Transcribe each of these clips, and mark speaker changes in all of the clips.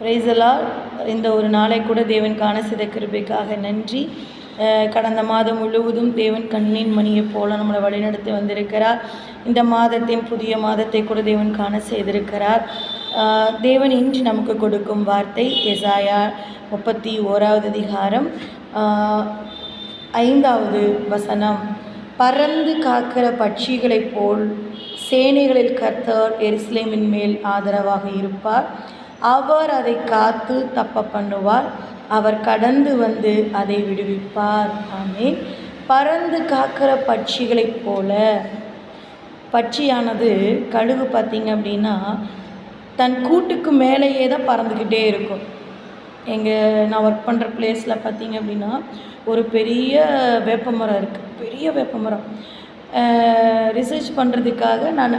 Speaker 1: Praise the Lord. இந்த ஒரு நாளை கூட தேவன் காண செய்த கிருபைக்காக நன்றி. கடந்த மாதம் முழுவதும் தேவன் கண்ணின் மணியைப் போல நம்மளை வழிநடத்தி வந்திருக்கிறார். இந்த மாதத்தின் புதிய மாதத்தை கூட தேவன் காண செய்திருக்கிறார். தேவன் இன்று நமக்கு கொடுக்கும் வார்த்தை எசாயா 31வது அதிகாரம் 5வது வசனம். பறந்து காக்கிற பட்சிகளைப் போல் சேனைகளில் கர்த்தர் எருசலேமின் மேல் ஆதரவாக இருப்பார். அவர் அதை காத்து தப்ப பண்ணுவார். அவர் கடந்து வந்து அதை விடுவிப்பார். ஆமென். பறந்து காக்கிற பட்சிகளைப் போல, பட்சியானது கழுகு பார்த்திங்க அப்படின்னா தன் கூட்டுக்கு மேலேயே தான் பறந்துக்கிட்டே இருக்கும். நான் ஒர்க் பண்ணுற பிளேஸில் பார்த்திங்க அப்படின்னா ஒரு பெரிய வேப்பமரம் இருக்குது. பெரிய வேப்பமரம். ரிசர்ச் பண்ணுறதுக்காக நான்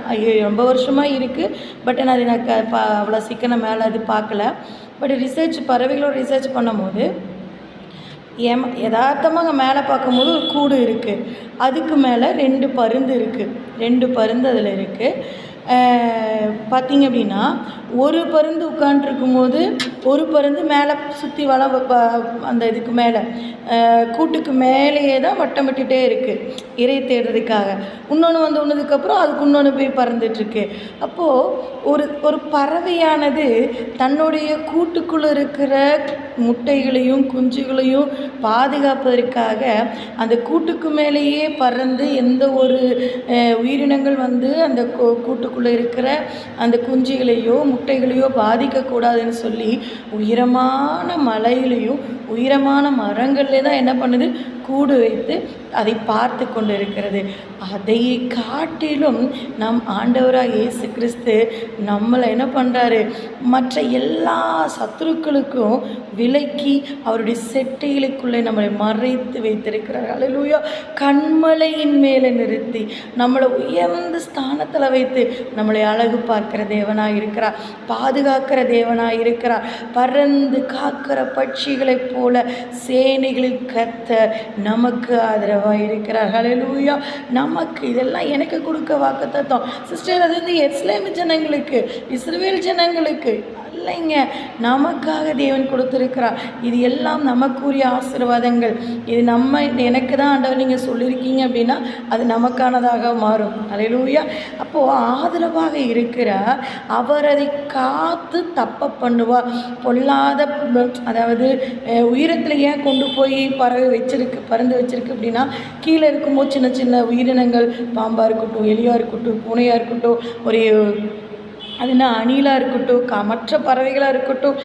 Speaker 1: ரொம்ப வருஷமாக இருக்குது. பட் நான் எனக்கு அவ்வளோ சீக்கிரம் மேலே அது பார்க்கல. பட் பறவைகளோட ரிசர்ச் பண்ணும்போது யதார்த்தமாக மேலே பார்க்கும்போது ஒரு கூடு இருக்குது. அதுக்கு மேலே 2 பருந்து இருக்குது. 2 பருந்து அதில் இருக்குது. பார்த்திங்க அப்படின்னா ஒரு பருந்து உட்காண்ட்ருக்கும்போது ஒரு பருந்து மேலே சுற்றி அந்த இதுக்கு மேலே கூட்டுக்கு மேலேயே தான் வட்டம் விட்டுட்டே இருக்குது இறை தேடுறதுக்காக. இன்னொன்று வந்து ஒன்றதுக்கப்புறம் அதுக்கு இன்னொன்று போய் பறந்துட்டுருக்கு. அப்போது ஒரு பறவையானது தன்னுடைய கூட்டுக்குள்ளே இருக்கிற முட்டைகளையும் குஞ்சுகளையும் பாதுகாப்பதற்காக அந்த கூட்டுக்கு மேலேயே பறந்து எந்த ஒரு உயிரினங்கள் வந்து அந்த கூட்டுக்குள்ளே இருக்கிற அந்த குஞ்சுகளையோ முட்டைகளையோ பாதிக்கக்கூடாதுன்னு சொல்லி உயரமான மலையிலையும் உயரமான மரங்கள்லே தான் என்ன பண்ணுது, கூடு வைத்து அதை பார்த்து கொண்டு இருக்கிறது. அதை காட்டிலும் நம் ஆண்டவராக இயேசு கிறிஸ்து நம்மளை என்ன பண்ணுறாரு, மற்ற எல்லா சத்துருக்களுக்கும் விலக்கி அவருடைய செட்டைகளுக்குள்ளே நம்மளை மறைத்து வைத்திருக்கிறார். அல்லேலூயா. கண்மலையின் மேலே நிறுத்தி நம்மளை உயர்ந்த ஸ்தானத்தில் வைத்து நம்மளை அழகு பார்க்கிற தேவனாக இருக்கிறார், பாதுகாக்கிற தேவனாக இருக்கிறார். பறந்து காக்கிற பட்சிகளைப் போல சேனைகளில் கர்த்தர் நமக்கு ஆதரவாக இருக்கிறார். ஹல்லேலூயா. நமக்கு இதெல்லாம் எனக்கு கொடுக்க வாக்குத்தத்தம் சிஸ்டர். அது வந்து எருசலேம் ஜனங்களுக்கு, இஸ்ரவேல் ஜனங்களுக்கு இல்லைங்க, நமக்காக தேவன் கொடுத்துருக்கிறார். இது எல்லாம் நமக்குரிய ஆசீர்வாதங்கள். இது எனக்கு தான் ஆண்டவர் நீங்கள் சொல்லியிருக்கீங்க அப்படின்னா அது நமக்கானதாக மாறும். அல்லேலூயா. அப்போது ஆதரவாக இருக்கிறார். அவர் அதை காத்து தப்ப பண்ணுவார். பொல்லாத, அதாவது உயரத்தில் ஏன் கொண்டு போய் பறந்து வச்சிருக்கு அப்படின்னா, கீழே இருக்கும்போது சின்ன சின்ன உயிரினங்கள், பாம்பாக இருக்கட்டும், எலியாக இருக்கட்டும், பூனையாக இருக்கட்டும், ஒரு அதுனா அணிலாக இருக்கட்டும், மற்ற பறவைகளாக இருக்கட்டும்,